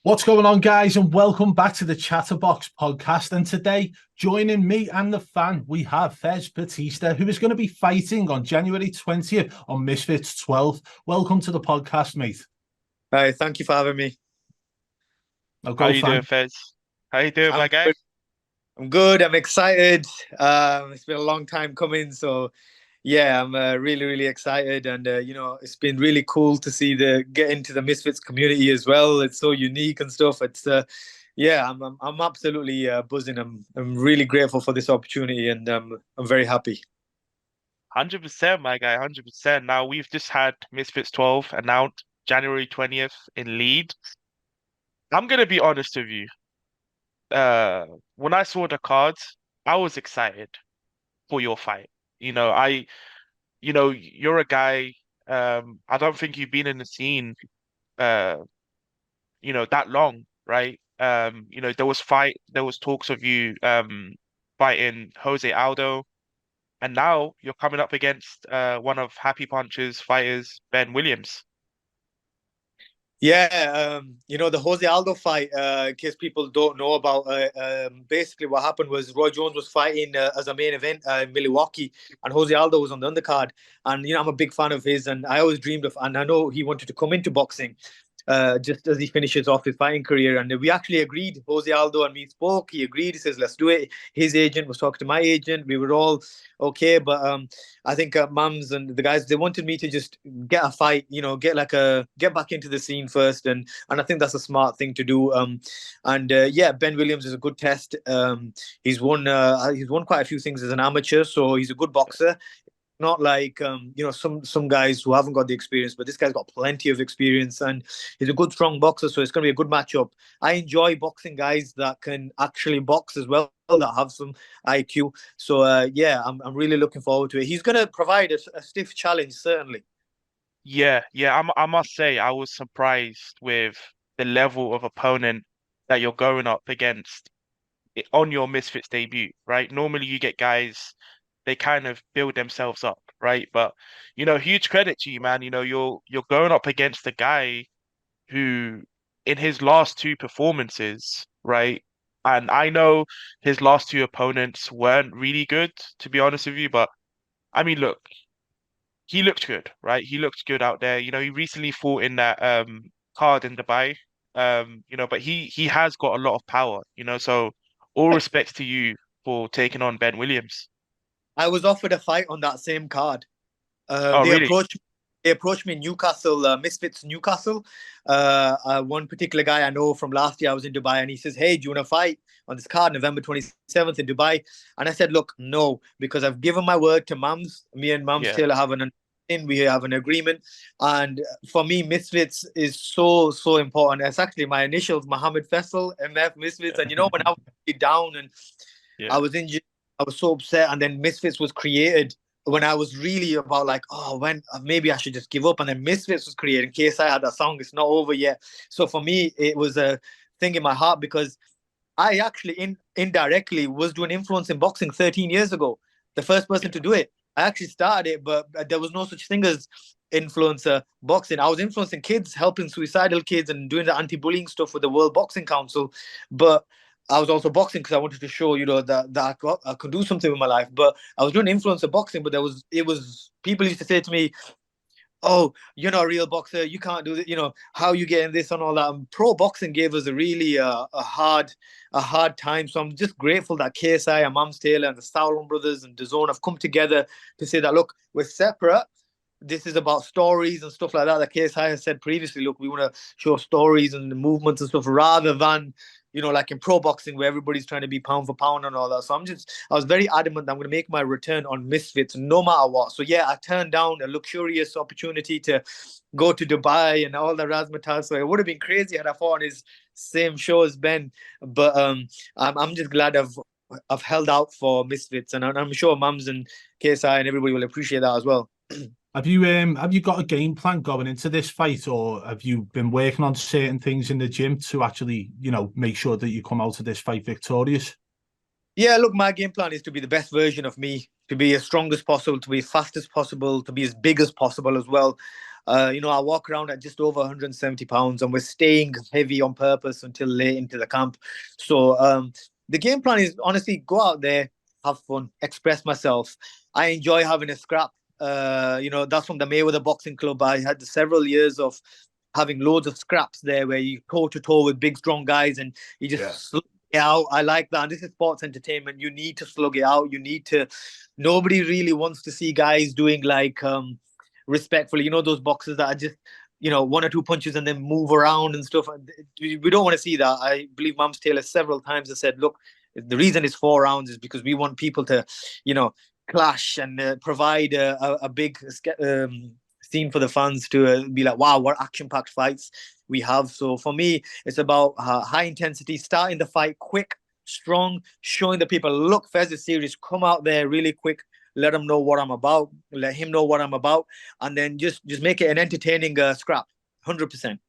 What's going on, guys, and welcome back to the ChatterBox podcast. And today, joining me and the fan, we have Fez Batista, who is going to be fighting on January 20th on Misfits 12th. Welcome to the podcast, mate. Hi, thank you for having me. Now How go, you doing, fan. Fez? How you doing, my I'm guy? good. I'm good. I'm excited. It's been a long time coming, so yeah, I'm really excited, and it's been really cool to see the get into the Misfits community as well. It's so unique and stuff. Yeah, I'm absolutely buzzing. I'm really grateful for this opportunity, and I'm very happy. 100%, my guy, 100%. Now we've just had Misfits 12 announced January 20th in Leeds. I'm gonna be honest with you. Uh, when I saw the cards, I was excited for your fight. You know, you're a guy. I don't think you've been in the scene, uh, that long, right? There was talks of you, fighting Jose Aldo. And now you're coming up against one of Happy Punch's fighters, Ben Williams. Yeah, the Jose Aldo fight, in case people don't know about, basically what happened was Roy Jones was fighting as a main event in Milwaukee, and Jose Aldo was on the undercard. And, I'm a big fan of his, and I always dreamed of, and I know he wanted to come into boxing just as he finishes off his fighting career. And we actually agreed, Jose Aldo and me spoke. He agreed. He says, let's do it. His agent was talking to my agent. We were all okay. But I think Mams and the guys, they wanted me to just get a fight, get back into the scene first. And I think that's a smart thing to do. Yeah, Ben Williams is a good test. He's won quite a few things as an amateur, so he's a good boxer. Not like some guys who haven't got the experience, but this guy's got plenty of experience, and he's a good strong boxer, so it's going to be a good matchup. I enjoy boxing guys that can actually box as well, that have some IQ. So yeah, I'm really looking forward to it. He's going to provide a stiff challenge, certainly. Yeah. I must say, I was surprised with the level of opponent that you're going up against on your Misfits debut, right? Normally you get guys, they kind of build themselves up, right? But huge credit to you, man. You're going up against a guy who in his last two performances, right? And I know his last two opponents weren't really good, to be honest with you, but I mean, look, he looked good, right? He looked good out there. He recently fought in that card in Dubai. But he has got a lot of power, so all respects to you for taking on Ben Williams. I was offered a fight on that same card. Oh, They really? approached me in Newcastle, Misfits Newcastle. One particular guy I know from last year, I was in Dubai, and he says, "Hey, do you want to fight on this card, November 27th in Dubai?" And I said, "Look, no, because I've given my word to Mams. Me and Mams Yeah. Taylor we have an agreement, and for me, Misfits is so important. It's actually my initials, Mohammed Faisal, MF Misfits. And when I was down and I Yeah. was injured, I was so upset, and then Misfits was created when I was really about like, oh, when maybe I should just give up. And then Misfits was created in case I had that song. It's not over yet. So for me, it was a thing in my heart, because I actually indirectly was doing influence in boxing 13 years ago. The first person to Yeah. do it. I actually started it, but there was no such thing as influencer boxing. I was influencing kids, helping suicidal kids, and doing the anti-bullying stuff with the World Boxing Council. But I was also boxing because I wanted to show, that I could do something with my life. But I was doing influencer boxing, but it was people used to say to me, "Oh, you're not a real boxer. You can't do it. How you getting this and all that." And pro boxing gave us a really a hard time. So I'm just grateful that KSI and Mams Taylor and the Sauron brothers and DAZN have come together to say that, look, we're separate. This is about stories and stuff like that. That KSI has said previously, look, we want to show stories and the movements and stuff, rather than like in pro boxing where everybody's trying to be pound for pound and all that. So I was very adamant that I'm going to make my return on Misfits no matter what. So yeah, I turned down a luxurious opportunity to go to Dubai and all the razzmatazz. So it would have been crazy had I fought on his same show as Ben. But I'm just glad I've held out for Misfits, and I'm sure Mums and KSI and everybody will appreciate that as well. Have you got a game plan going into this fight, or have you been working on certain things in the gym to actually, make sure that you come out of this fight victorious? Yeah, look, my game plan is to be the best version of me, to be as strong as possible, to be as fast as possible, to be as big as possible as well. I walk around at just over 170 pounds, and we're staying heavy on purpose until late into the camp. So the game plan is honestly go out there, have fun, express myself. I enjoy having a scrap. That's from the Mayweather Boxing Club. I had several years of having loads of scraps there where you toe to toe with big, strong guys and you just slug it out. I like that. And this is sports entertainment. You need to slug it out. Nobody really wants to see guys doing like respectfully, those boxers that are just, one or two punches and then move around and stuff. We don't want to see that. I believe Mams Taylor several times has said, look, the reason it's 4 rounds is because we want people to, clash and provide a big scene for the fans to be like, wow, what action-packed fights we have. So for me, it's about high intensity, starting the fight quick, strong, showing the people, look, Fez is serious, come out there really quick, let him know what I'm about, let him know what I'm about, and then just make it an entertaining scrap, 100%.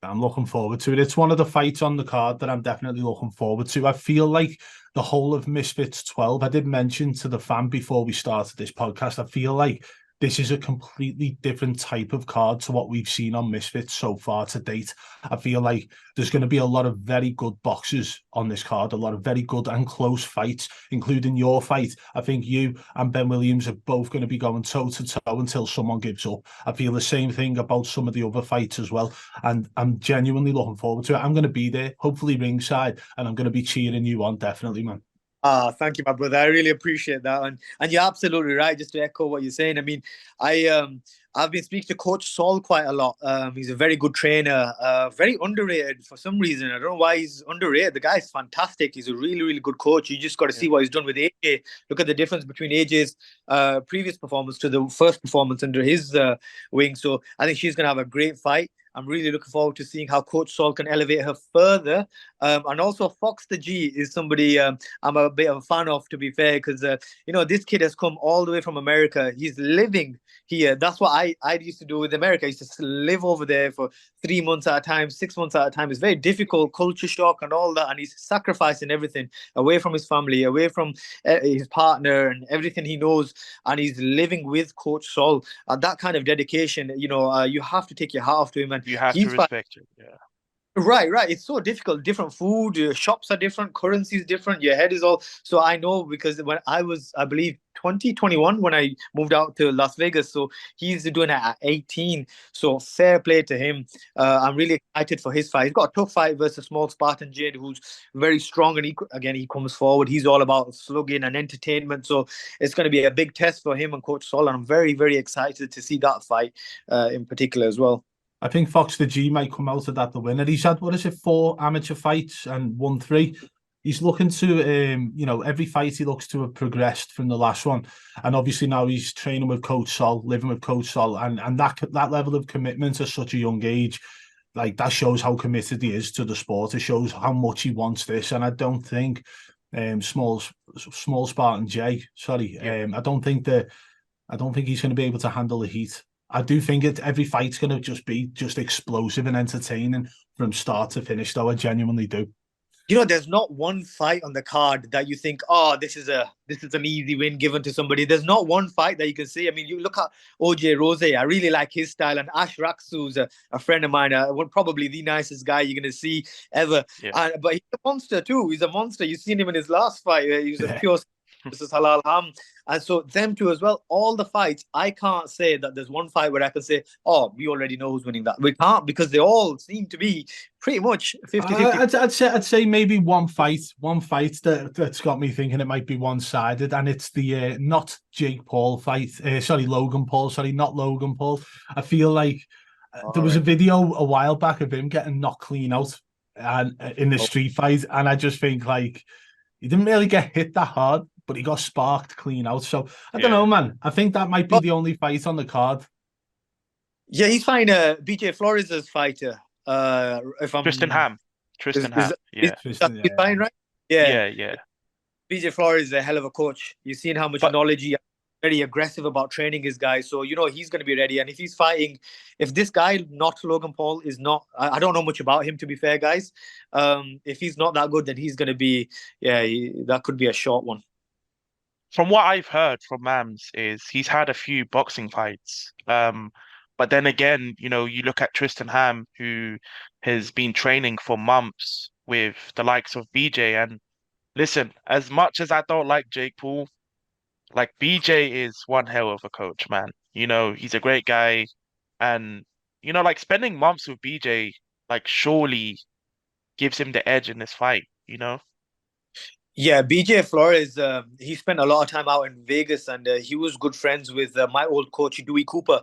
I'm looking forward to it. It's one of the fights on the card that I'm definitely looking forward to. I feel like the whole of Misfits 12, I did mention to the fan before we started this podcast, I feel like this is a completely different type of card to what we've seen on Misfits so far to date. I feel like there's going to be a lot of very good boxers on this card, a lot of very good and close fights, including your fight. I think you and Ben Williams are both going to be going toe-to-toe until someone gives up. I feel the same thing about some of the other fights as well, and I'm genuinely looking forward to it. I'm going to be there, hopefully ringside, and I'm going to be cheering you on, definitely, man. Thank you, my brother. I really appreciate that, and you're absolutely right. Just to echo what you're saying, I mean, I've been speaking to Coach Saul quite a lot. He's a very good trainer, very underrated for some reason. I don't know why he's underrated. The guy's fantastic. He's a really, really good coach. You just got to see what he's done with AJ. Look at the difference between AJ's previous performance to the first performance under his wing. So I think she's going to have a great fight. I'm really looking forward to seeing how Coach Saul can elevate her further. And also Fox the G is somebody I'm a bit of a fan of, to be fair, because, this kid has come all the way from America. He's living here. That's what I used to do with America. I used to live over there for 3 months at a time, 6 months at a time. It's very difficult, culture shock and all that. And he's sacrificing everything away from his family, away from his partner and everything he knows. And he's living with Coach Saul. And that kind of dedication, you have to take your hat off to him. And you have to respect it. Yeah. Right. It's so difficult. Different food, shops are different, currency is different. Your head is all. So I know because when I was, I believe, 2021 when I moved out to Las Vegas. So he's doing it at 18. So fair play to him. I'm really excited for his fight. He's got a tough fight versus small Spartan Jade, who's very strong. And he comes forward. He's all about slugging and entertainment. So it's going to be a big test for him and Coach Sol. And I'm very, very excited to see that fight in particular as well. I think Fox the G might come out of that the winner. He's had, 4 amateur fights and won 3. He's looking to, every fight he looks to have progressed from the last one. And obviously now he's training with Coach Sol, living with Coach Sol. And that level of commitment at such a young age, like that shows how committed he is to the sport. It shows how much he wants this. And I don't think small Spartan J, I don't think he's going to be able to handle the heat. I do think every fight's going to be explosive and entertaining from start to finish, though. I genuinely do. There's not one fight on the card that you think, oh, this is an easy win given to somebody. There's not one fight that you can see. I mean, you look at OJ Rose. I really like his style. And Ash Raksu's a friend of mine, probably the nicest guy you're going to see ever. Yeah. But he's a monster, too. He's a monster. You've seen him in his last fight. He was a pure versus Halal Ham. And so them two as well, all the fights, I can't say that there's one fight where I can say, oh, we already know who's winning that. We can't, because they all seem to be pretty much 50-50. I'd say maybe one fight that's got me thinking it might be one-sided, and it's the not Jake Paul fight. Logan Paul. Not Logan Paul. I feel like there was a video a while back of him getting knocked clean out and in the street fight, and I just think like he didn't really get hit that hard, but he got sparked clean out. So I don't know, man. I think that might be the only fight on the card. Yeah, he's fighting BJ Flores' fighter. If I'm Tristan Ham. Tristan Ham. Yeah. He's fine, right? Yeah. BJ Flores is a hell of a coach. You've seen how much knowledge he has. Very aggressive about training his guys. So, he's going to be ready. And if he's fighting, if this guy, not Logan Paul, is not, I don't know much about him, to be fair, guys. If he's not that good, then he's going to be, that could be a short one. From what I've heard from Mams is he's had a few boxing fights, but But then again, you look at Tristan Ham, who has been training for months with the likes of BJ. And listen, as much as I don't like Jake Paul, like BJ is one hell of a coach, man. He's a great guy. And, like spending months with BJ, like surely gives him the edge in this fight. Yeah, BJ Flores, he spent a lot of time out in Vegas, and he was good friends with my old coach, Dewey Cooper.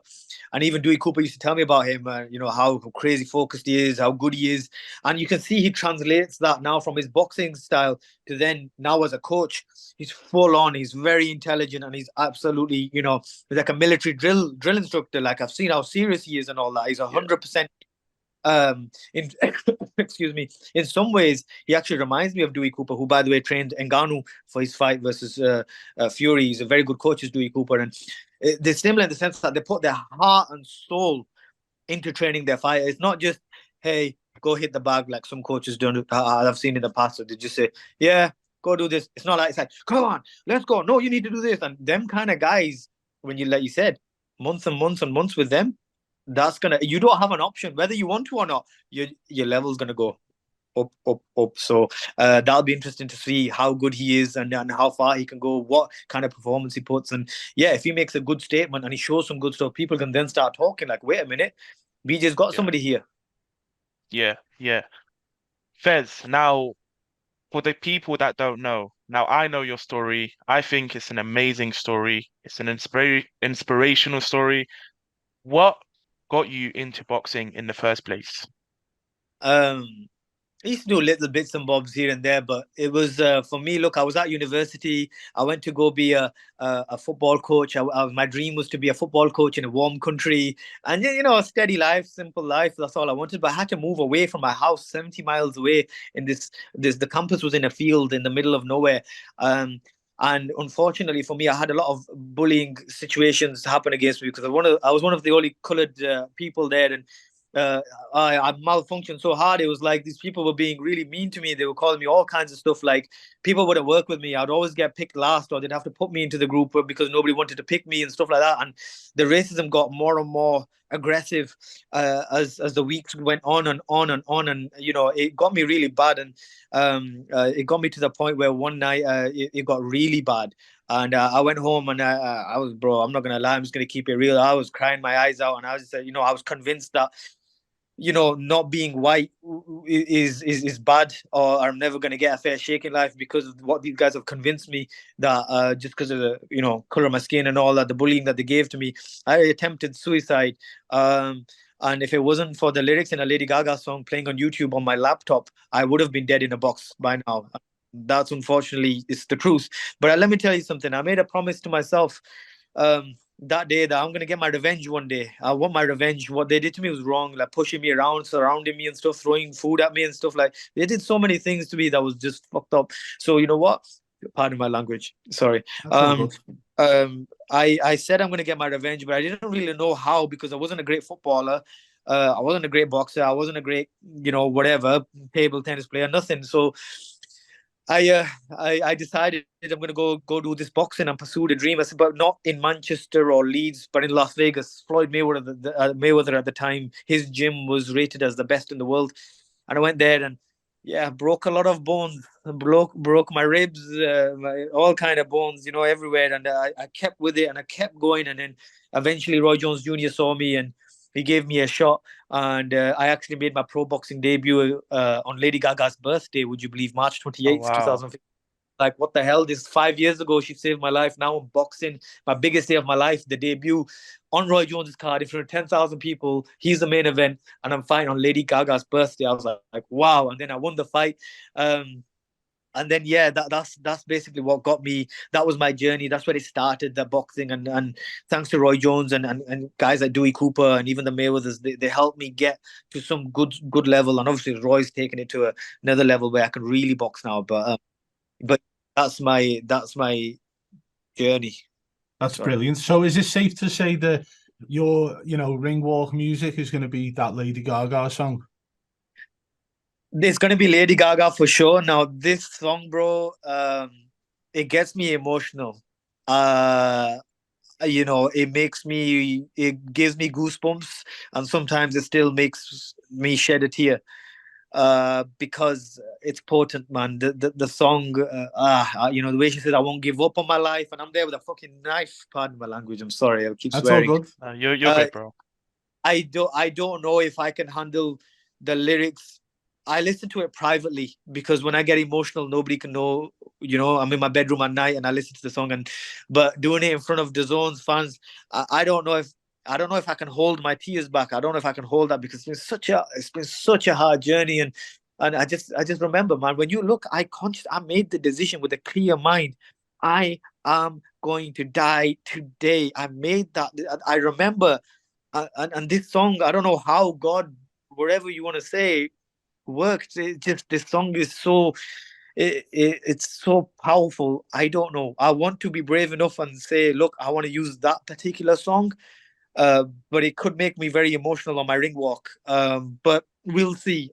And even Dewey Cooper used to tell me about him, how crazy focused he is, how good he is. And you can see he translates that now from his boxing style to then now as a coach. He's full on, he's very intelligent, and he's absolutely, he's like a military drill instructor. Like, I've seen how serious he is and all that. He's Yeah. 100% in excuse me, in some ways he actually reminds me of Dewey Cooper, who by the way trained Ngannou for his fight versus Fury. He's a very good coach, is Dewey Cooper, and they're similar in the sense that they put their heart and soul into training their fighter. It's not just, hey, go hit the bag like some coaches do. I've seen in the past. So they just say, yeah, go do this. It's not like, it's like, come on, let's go. No, you need to do this. And them kind of guys, when you, like you said, months and months and months with them, you don't have an option whether you want to or not. Your level's gonna go up, up, up. So that'll be interesting to see how good he is and how far he can go, what kind of performance he puts. And yeah, if he makes a good statement and he shows some good stuff, people can then start talking like, wait a minute, BJ's got Yeah. somebody here. Yeah. Fez, now for the people that don't know, now I know your story. I think it's an amazing story. It's an inspirational story. What got you into boxing in the first place? um I used to do little bits and bobs here and there, but it was for me. Look, I was at university. I went to go be a football coach. My dream was to be a football coach in a warm country, and a steady life, simple life. That's all I wanted. But I had to move away from my house, 70 miles away. In this, the campus was in a field in the middle of nowhere. And unfortunately for me, I had a lot of bullying situations happen against me because I was one of the only coloured people there, and I malfunctioned so hard. It was like these people were being really mean to me. They were calling me all kinds of stuff. Like, people wouldn't work with me. I'd always get picked last, or they'd have to put me into the group because nobody wanted to pick me and stuff like that. And the racism got more and more aggressive as the weeks went on and on and on. And it got me really bad. And it got me to the point where one night it got really bad. And I went home and I was, bro, I'm not gonna lie, I'm just gonna keep it real. I was crying my eyes out, and I was just, I was convinced that not being white is bad, or I'm never going to get a fair shake in life because of what these guys have convinced me that just because of the color of my skin and all that, the bullying that they gave to me. I attempted suicide, and if it wasn't for the lyrics in a Lady Gaga song playing on YouTube on my laptop, I would have been dead in a box by now. That's unfortunately, it's the truth. But let me tell you something. I made a promise to myself that day that I'm gonna get my revenge one day. I want my revenge. What they did to me was wrong, like pushing me around, surrounding me and stuff, throwing food at me and stuff. Like, they did so many things to me that was just fucked up. So you know what? Pardon my language. Sorry. That's all good. I said I'm gonna get my revenge, but I didn't really know how because I wasn't a great footballer. I wasn't a great boxer. I wasn't a great, whatever, table tennis player, nothing. So I decided I'm gonna go do this boxing and pursue the dream. I said, but not in Manchester or Leeds, but in Las Vegas. Floyd Mayweather, Mayweather at the time, his gym was rated as the best in the world, and I went there and yeah, broke a lot of bones, broke my ribs, all kind of bones, everywhere. And I kept with it and I kept going, and then eventually Roy Jones Jr. saw me and he gave me a shot, and I actually made my pro boxing debut on Lady Gaga's birthday. Would you believe, March Oh 28th, wow. 2015? Like, what the hell? This 5 years ago, she saved my life. Now I'm boxing, my biggest day of my life, the debut on Roy Jones's card in front of 10,000 people. He's the main event, and I'm fighting on Lady Gaga's birthday. I was like, wow. And then I won the fight. And then yeah, that's basically what got me. That was my journey. That's where it started, the boxing, and thanks to Roy Jones and guys like Dewey Cooper and even the Mayweathers, they helped me get to some good level. And obviously Roy's taken it to another level where I can really box now. But that's my journey. That's Sorry. brilliant. So is it safe to say that your, ring walk music is going to be that Lady Gaga song? There's gonna be Lady Gaga for sure. Now this song, bro, it gets me emotional. Uh, it gives me goosebumps, and sometimes it still makes me shed a tear, because it's potent, man. The song, the way she says, "I won't give up on my life," and I'm there with a fucking knife. Pardon my language. I'm sorry. I'll keep That's all swearing. good. You're good, bro. I don't know if I can handle the lyrics. I listen to it privately because when I get emotional, nobody can know. I'm in my bedroom at night and I listen to the song, but doing it in front of the Zone's fans, I don't know if I can hold my tears back. I don't know if I can hold that because it's been such a hard journey, and I just remember, man, when you look, I made the decision with a clear mind. I am going to die today. I made that. I remember, and this song, I don't know how God, whatever you want to say, worked. It just This song is it's so powerful. I don't know. I want to be brave enough and say, look, I want to use that particular song, but it could make me very emotional on my ring walk. But we'll see.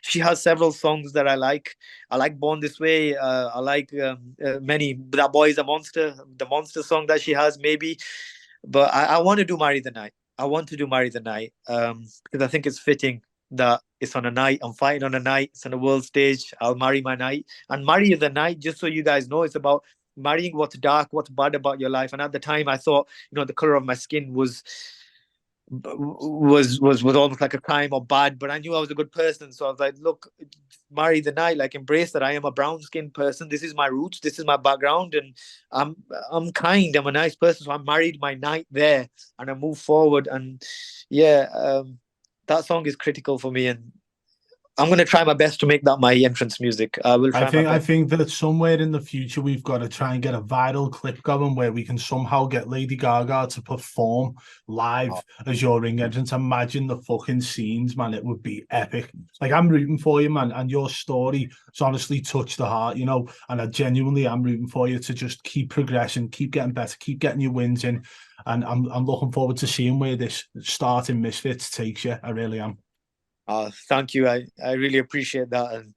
She has several songs that I like. I like Born This Way. I like many. That Boy Is a Monster, the Monster song that she has, maybe. But I want to do Marry the Night. I want to do Marry the Night, because I think it's fitting that it's on a night. I'm fighting on a night. It's on a world stage. I'll marry my night. And Marry the Night, just so you guys know, it's about marrying what's dark, what's bad about your life. And at the time, I thought, the color of my skin was almost like a crime or bad, but I knew I was a good person. So I was like, look, marry the night, like embrace that I am a brown skinned person. This is my roots, this is my background, and I'm I'm kind, I'm a nice person. So I married my night there and I moved forward. And yeah, that song is critical for me, and I'm gonna try my best to make that my entrance music. I will I try my think I best. think that somewhere in the future we've got to try and get a viral clip going where we can somehow get Lady Gaga to perform live as your ring entrance. Imagine the fucking scenes, man. It would be epic. Like, I'm rooting for you, man, and your story has honestly touched the heart, and I genuinely am rooting for you to just keep progressing, keep getting better, keep getting your wins in. And I'm looking forward to seeing where this starting Misfits takes you. I really am. Thank you. I really appreciate that. And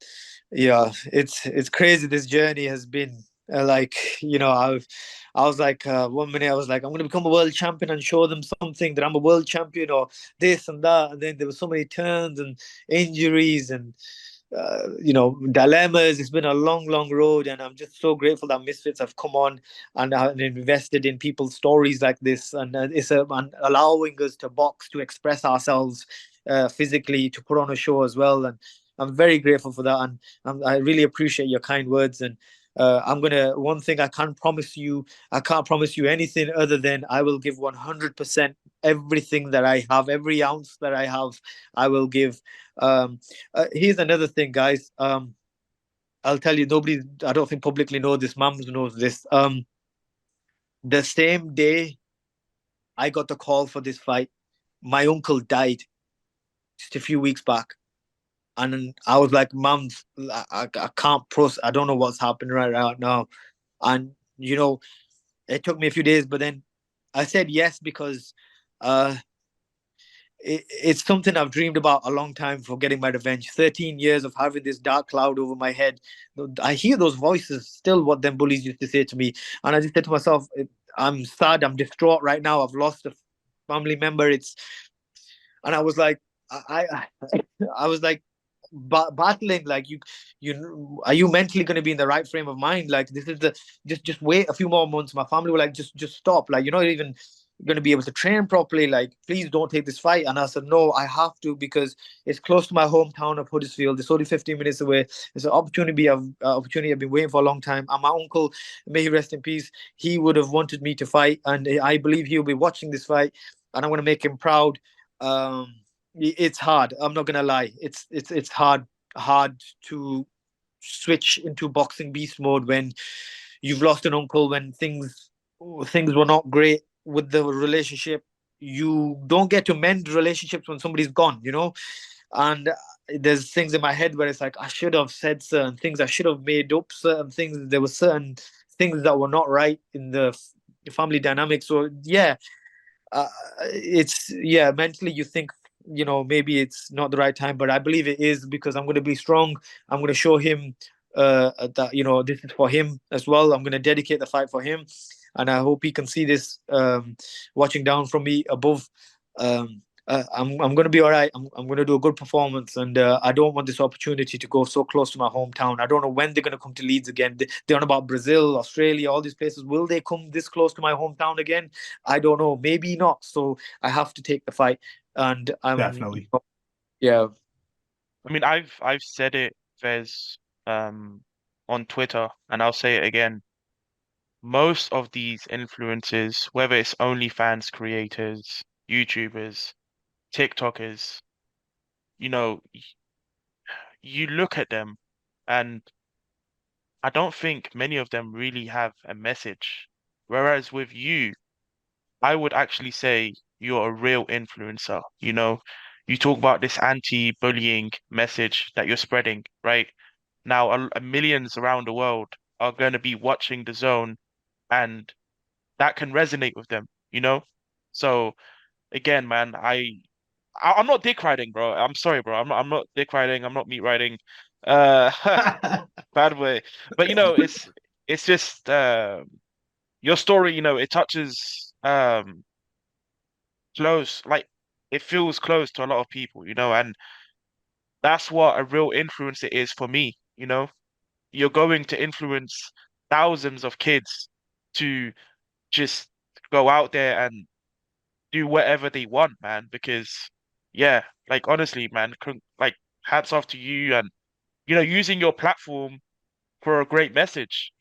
yeah, it's crazy. This journey has been, like, I was like, one minute I was like, I'm going to become a world champion and show them something that I'm a world champion or this and that. And then there were so many turns and injuries and, dilemmas. It's been a long, long road. And I'm just so grateful that Misfits have come on and invested in people's stories like this. And and allowing us to box, to express ourselves physically, to put on a show as well. And I'm very grateful for that. And I really appreciate your kind words. And one thing I can't promise you anything other than I will give 100% everything that I have, every ounce that I have, I will give. Here's another thing, guys. I'll tell you, nobody, I don't think publicly know this. Mums knows this. The same day I got the call for this fight, my uncle died just a few weeks back. And I was like, Mum, I can't process. I don't know what's happening right now. And, it took me a few days, but then I said yes because uh, it's something I've dreamed about a long time for getting my revenge. 13 years of having this dark cloud over my head. I hear those voices still, what them bullies used to say to me. And I just said to myself, I'm sad, I'm distraught right now. I've lost a family member. And I was like, I was like, battling, like, you are you mentally going to be in the right frame of mind? Like, this is the just wait a few more months. My family were like, just stop, like, you're not even going to be able to train properly, like, please don't take this fight. And I said, no, I have to, because it's close to my hometown of Huddersfield. It's only 15 minutes away. It's an opportunity I've been waiting for a long time. And my uncle, may he rest in peace, he would have wanted me to fight, and I believe he'll be watching this fight, and I'm going to make him proud. It's hard. I'm not gonna lie. It's hard to switch into boxing beast mode when you've lost an uncle, when things were not great with the relationship. You don't get to mend relationships when somebody's gone. And there's things in my head where it's like, I should have said certain things. I should have made up certain things. There were certain things that were not right in the family dynamic. So yeah, it's yeah, mentally you think, maybe it's not the right time, but I believe it is, because I'm going to be strong. I'm going to show him that this is for him as well. I'm going to dedicate the fight for him, and I hope he can see this watching down from me above. I'm going to be all right. I'm going to do a good performance, and I don't want this opportunity to go so close to my hometown. I don't know when they're going to come to Leeds again. They're on about Brazil, Australia, all these places. Will they come this close to my hometown again? I don't know. Maybe not. So I have to take the fight, and Definitely. yeah. I mean, I've said it, Fez, on Twitter, and I'll say it again. Most of these influencers, whether it's OnlyFans creators, YouTubers, TikTokers, you know, you look at them, and I don't think many of them really have a message. Whereas with you, I would actually say you're a real influencer. You talk about this anti-bullying message that you're spreading, right? Now, millions around the world are going to be watching the zone, and that can resonate with them, you know? So again, man, I'm not dick riding, bro. I'm sorry, bro. I'm not dick riding. I'm not meat riding. Uh, bad way. But it's just your story, it touches close, like it feels close to a lot of people, and that's what a real influencer is for me, You're going to influence thousands of kids to just go out there and do whatever they want, man, because yeah, like honestly, man, like hats off to you and using your platform for a great message.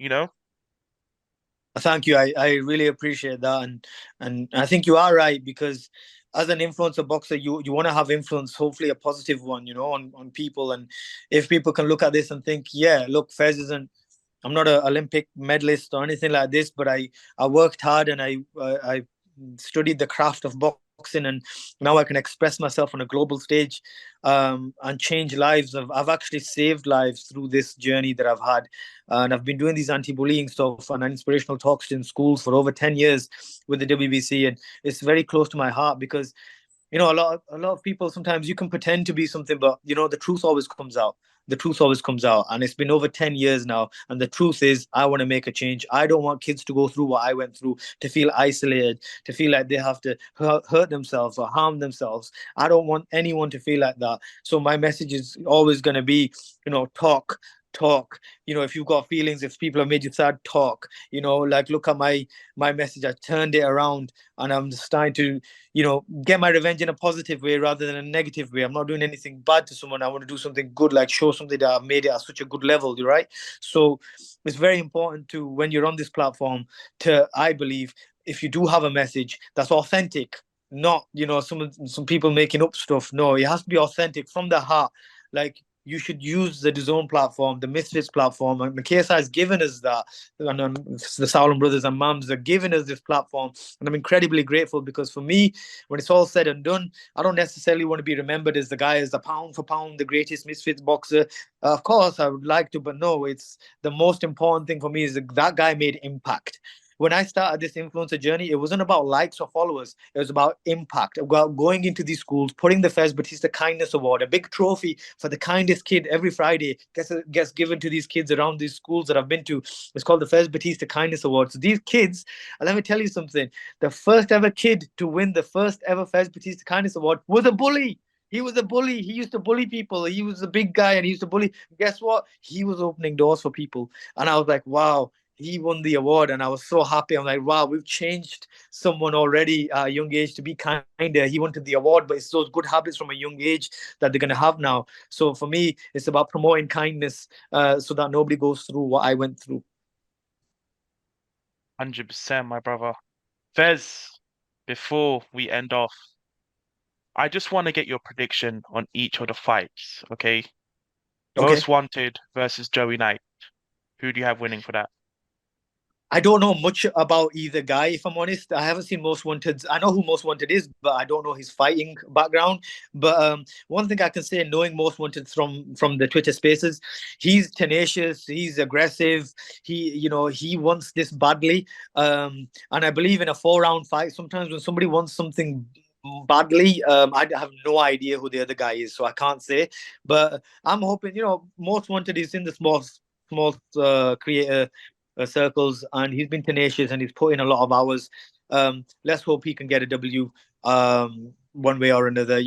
Thank you. I really appreciate that, and I think you are right, because as an influencer boxer, you want to have influence, hopefully a positive one, on people. And if people can look at this and think, yeah, look, Fez isn't. I'm not an Olympic medalist or anything like this, but I worked hard, and I studied the craft of boxing, and now I can express myself on a global stage, and change lives. I've actually saved lives through this journey that I've had, and I've been doing these anti-bullying stuff and inspirational talks in schools for over 10 years with the WBC, and it's very close to my heart, because a lot of people, sometimes you can pretend to be something, but the truth always comes out. The truth always comes out, and it's been over 10 years now, and the truth is, I want to make a change. I don't want kids to go through what I went through, to feel isolated, to feel like they have to hurt themselves or harm themselves. I don't want anyone to feel like that. So my message is always going to be, talk. If you've got feelings, if people have made you sad, talk. Like, look at my message. I turned it around, and I'm just trying to get my revenge in a positive way rather than a negative way. I'm not doing anything bad to someone. I want to do something good, like show something that I've made it at such a good level, right? So it's very important to, when you're on this platform, I believe, if you do have a message that's authentic, not some people making up stuff. No, it has to be authentic from the heart. Like, you should use the DAZN platform, the Misfits platform, and the KSI has given us that, and the Sauron brothers and mums are giving us this platform, and I'm incredibly grateful, because for me, when it's all said and done, I don't necessarily want to be remembered as the guy as the pound for pound, the greatest Misfits boxer. Of course, I would like to, but no, it's the most important thing for me is that guy made impact. When I started this influencer journey, it wasn't about likes or followers. It was about impact, about going into these schools, putting the Fez Batista Kindness Award, a big trophy for the kindest kid every Friday gets given to these kids around these schools that I've been to. It's called the Fez Batista Kindness Award. So these kids, and let me tell you something, the first ever kid to win the first ever Fez Batista Kindness Award was a bully. He was a bully. He used to bully people. He was a big guy and he used to bully. Guess what? He was opening doors for people. And I was like, wow, he won the award, and I was so happy. I'm like, wow, we've changed someone already at a young age to be kinder. He wanted the award, but it's those good habits from a young age that they're going to have now. So for me, it's about promoting kindness, so that nobody goes through what I went through. 100%, my brother. Fez, before we end off, I just want to get your prediction on each of the fights, okay? Okay. Most Wanted versus Joey Knight. Who do you have winning for that? I don't know much about either guy, if I'm honest. I haven't seen Most Wanted. I know who Most Wanted is, but I don't know his fighting background. But one thing I can say, knowing Most Wanted from the Twitter Spaces, he's tenacious, he's aggressive. He wants this badly. And I believe in a 4-round fight, sometimes when somebody wants something badly, I have no idea who the other guy is, so I can't say. But I'm hoping, Most Wanted is in the small creator circles, and he's been tenacious and he's put in a lot of hours. Let's hope he can get a W. One way or another,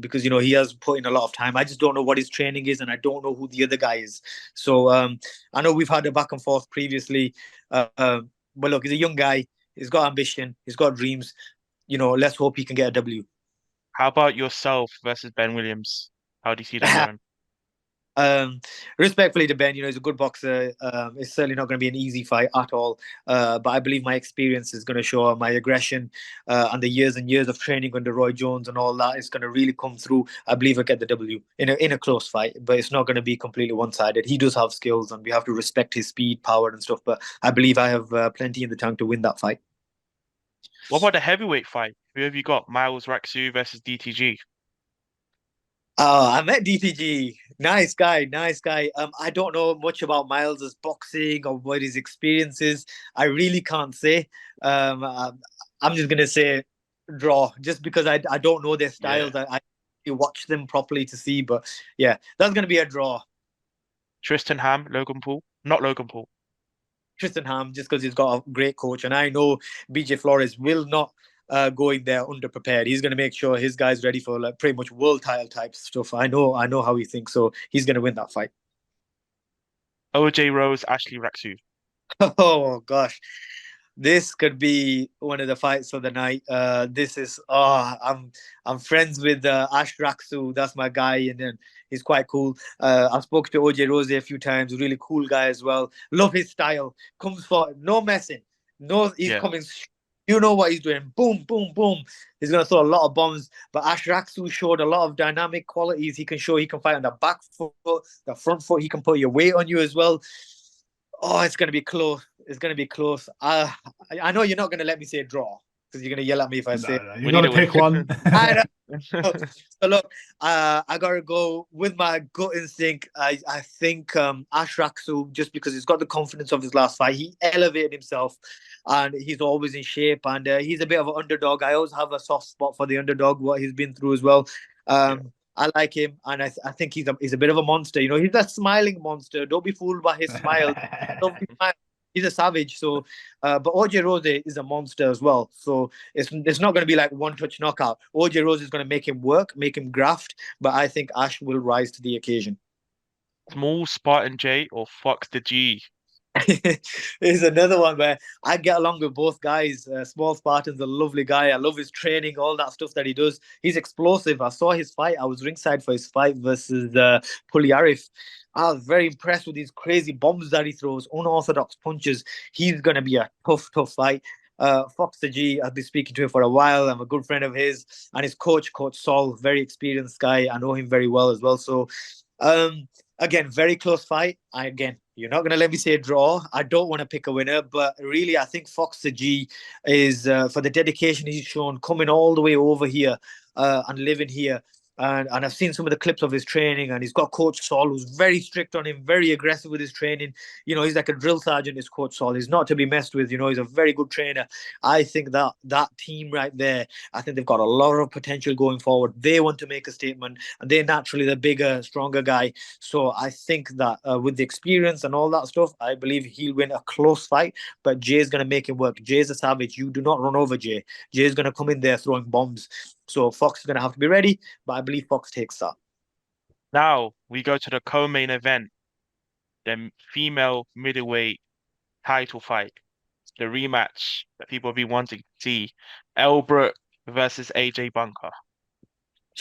because he has put in a lot of time. I just don't know what his training is, and I don't know who the other guy is. So I know we've had a back and forth previously, but look, he's a young guy. He's got ambition. He's got dreams. Let's hope he can get a W. How about yourself versus Ben Williams? How do you see that going? Respectfully to Ben, he's a good boxer. It's certainly not going to be an easy fight at all. But I believe my experience is going to show my aggression, and the years and years of training under Roy Jones and all that is going to really come through. I believe I get the W in a close fight, but it's not going to be completely one-sided. He does have skills, and we have to respect his speed, power, and stuff. But I believe I have plenty in the tank to win that fight. What about the heavyweight fight? Who have you got? Miles Raksu versus DTG. I met DTG. Nice guy, nice guy. I don't know much about Miles's boxing or what his experience is. I really can't say. I'm just gonna say draw, just because I don't know their styles. Yeah. I watch them properly to see, but yeah, that's gonna be a draw. Tristan Ham, Logan Paul. Not Logan Paul. Tristan Ham, just because he's got a great coach, and I know BJ Flores will not go in there underprepared. He's going to make sure his guy's ready for like pretty much world title type stuff. I know how he thinks, so he's going to win that fight. OJ Rose, Ashley Raksu. Oh gosh, this could be one of the fights of the night. I'm friends with Ash Raksu. That's my guy, and then he's quite cool. I've spoken to OJ Rose a few times. Really cool guy as well. Love his style. Comes for no messing. No, he's coming. You know what he's doing. Boom, boom, boom. He's going to throw a lot of bombs. But Ash Raksu showed a lot of dynamic qualities. He can fight on the back foot, the front foot. He can put your weight on you as well. Oh, it's going to be close. It's going to be close. I know you're not going to let me say draw, because you're going to yell at me if I say. No, you got to pick one. I know. So look, I gotta go with my gut instinct. I think Ash Raksu, just because he's got the confidence of his last fight, he elevated himself, and he's always in shape, and he's a bit of an underdog. I always have a soft spot for the underdog, what he's been through as well. I like him, and I think he's a bit of a monster. He's that smiling monster. Don't be fooled by his smile. Don't be smile. He's a savage. So, but OJ Rose is a monster as well. So it's not going to be like one touch knockout. OJ Rose is going to make him work, make him graft. But I think Ash will rise to the occasion. Small Spartan J or Fox the G. Here's another one where I get along with both guys. Small Spartan's a lovely guy. I love his training, all that stuff that he does. He's explosive. I saw his fight. I was ringside for his fight versus Puliarif. I was very impressed with these crazy bombs that he throws, unorthodox punches. He's going to be a tough fight. Fox the G, I've been speaking to him for a while. I'm a good friend of his. And his coach Saul, very experienced guy. I know him very well as well. So, again, very close fight. You're not going to let me say a draw. I don't want to pick a winner, but really, I think Fox the G is, for the dedication he's shown, coming all the way over here and living here. And I've seen some of the clips of his training, and he's got Coach Saul, who's very strict on him, very aggressive with his training. He's like a drill sergeant, is Coach Saul. He's not to be messed with. He's a very good trainer. I think that team right there, I think they've got a lot of potential going forward. They want to make a statement, and they're naturally the bigger, stronger guy. So I think that with the experience and all that stuff, I believe he'll win a close fight, but Jay's going to make him work. Jay's a savage. You do not run over Jay. Jay's going to come in there throwing bombs. So Fox is going to have to be ready, but I believe Fox takes that. Now we go to the co-main event, the female middleweight title fight, the rematch that people have been wanting to see. Elbrook versus AJ Bunker.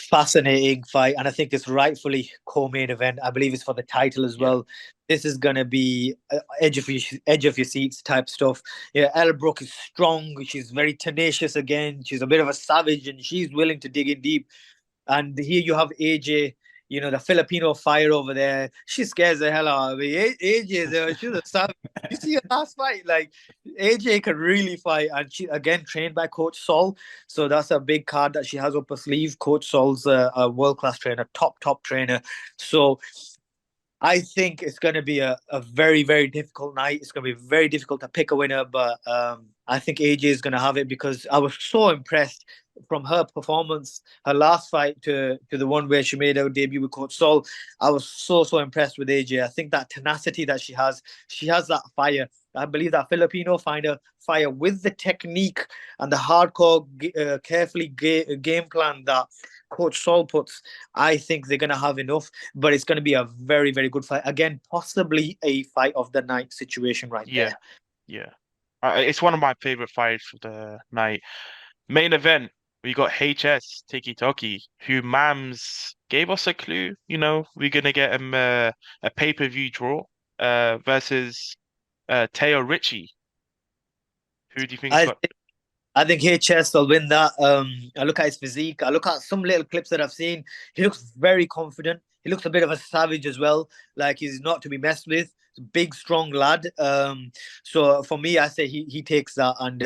Fascinating fight, and I think it's rightfully co-main event. I believe it's for the title as well. This is going to be edge of your seats type stuff. Yeah, Elbrook is strong. She's very tenacious again. She's a bit of a savage, and she's willing to dig in deep. And here you have AJ, the Filipino fire over there. She scares the hell out of me. AJ, she's a savage. You see her last fight, like AJ can really fight, and she again trained by Coach Saul. So that's a big card that she has up her sleeve. Coach Saul's a world-class trainer, top trainer. So I think it's going to be a very, very difficult night. It's going to be very difficult to pick a winner, but I think AJ is going to have it because I was so impressed from her performance, her last fight to the one where she made her debut with Coach Sol. I was so impressed with AJ. I think that tenacity that she has that fire. I believe that Filipino fire with the technique and the hardcore, carefully game plan that Coach Sol puts. I think they're going to have enough, but it's going to be a very good fight. Again, possibly a fight of the night situation right Yeah, there. yeah. It's one of my favorite fights of the night. Main event, we got HS Tiki Toki, who Mams gave us a clue. We're gonna get him a pay-per-view draw versus Teo Richie. Who do you think's I got? I think HS will win that. I look at his physique. I look at some little clips that I've seen. He looks very confident. He looks a bit of a savage as well. Like he's not to be messed with. Big, strong lad. So for me, I say he takes that, and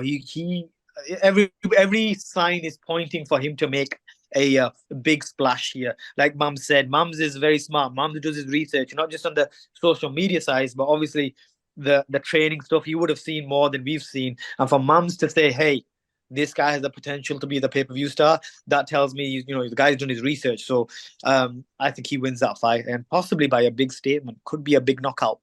he every sign is pointing for him to make a big splash here. Like Mum said, Mums is very smart. Mums does his research, not just on the social media side, but obviously the training stuff. You would have seen more than we've seen, and for Mums to say, "Hey, this guy has the potential to be the pay-per-view star," that tells me, the guy's done his research. So I think he wins that fight, and possibly by a big statement. Could be a big knockout.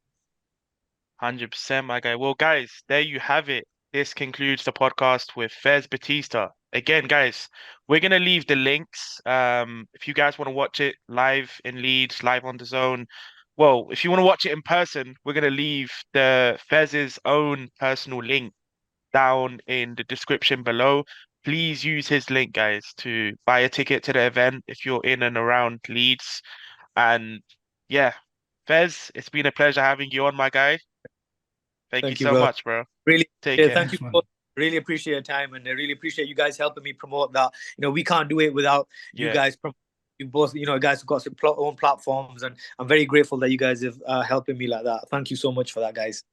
100%, my guy. Well, guys, there you have it. This concludes the podcast with Fez Batista. Again, guys, we're gonna leave the links. If you guys want to watch it live in Leeds, live on the Zone. Well, if you want to watch it in person, we're gonna leave the Fez's own personal link down in the description below. Please use his link, guys, to buy a ticket to the event if you're in and around Leeds. And yeah, Fez, it's been a pleasure having you on, my guy. Thank you Thank you, so bro. much, bro. Really, Take yeah, care. thank you. Thanks, man. Really appreciate your time, and I really appreciate you guys helping me promote that. We can't do it without you Yeah. guys. You both, guys have got some own platforms, and I'm very grateful that you guys have helping me like that. Thank you so much for that, guys.